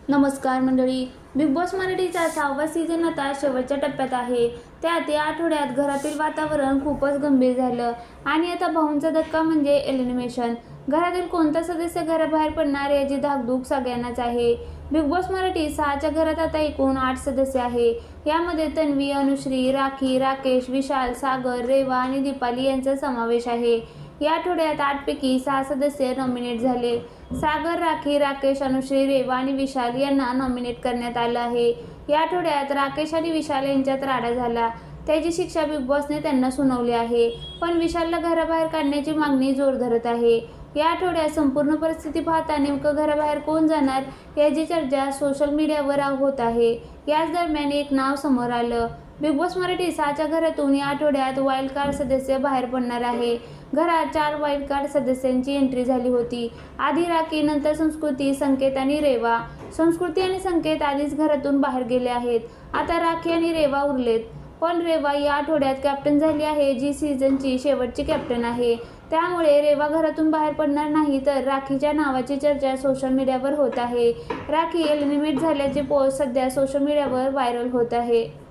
नमस्कार मंडळी. Big boss मराठीचा 6वा सीझन आता शेवटच्या टप्प्यात आहे. त्यात या आठवड्यात घरातील वातावरण खूपच गंभीर झालं आणि आता भाऊंचा धक्का म्हणजे एलिमिनेशन. घरातील कोणता सदस्य घराबाहेर पडणार याची धाकधूक सगळ्यांनाच आहे. बिग बॉस मराठी 6च्या घरात आता एकूण 8 सदस्य आहे. यामध्ये तन्वी, अनुश्री, राखी, राकेश, विशाल, सागर, रेवा आणि दीपाली यांचा समावेश आहे. या आठवड्यात 8 पैकी 6 सदस्य नॉमिनेट झाले. सागर, राखी, राकेश, अनुश्री, रेवा आणि विशाल यांना नॉमिनेट करण्यात आलं आहे. या आठवड्यात राकेश आणि विशाल यांच्यात राडा झाला. त्याची शिक्षा बिग बॉसने त्यांना सुनावली आहे. पण विशालला घराबाहेर काढण्याची मागणी जोर धरत आहे. या आठवड्यात संपूर्ण परिस्थिती पाहता नेमकं घराबाहेर कोण जाणार याची चर्चा सोशल मीडियावर होत आहे. याच दरम्यान एक नाव समोर आलं. बिग बॉस मराठी 6च्या घरातून या आठवड्यात वाईल्ड कार्ड सदस्य बाहेर पडणार आहे. घरात 4 वाईल्ड कार्ड सदस्यांची एंट्री झाली होती. आधी राखी, नंतर संस्कृती, संकेत आणि रेवा. संस्कृती आणि संकेत आधीच घरातून बाहेर गेले आहेत. आता राखी आणि रेवा उरलेत. पण रेवा या आठवड्यात कॅप्टन झाली आहे, जी सीझनची शेवटची कॅप्टन आहे. त्यामुळे रेवा घरातून बाहेर पडणार नाही. तर राखीच्या नावाची चर्चा सोशल मीडियावर होत आहे. राखी एलिमिनेट झाल्याचे पोस्ट सध्या सोशल मीडियावर व्हायरल होत आहे.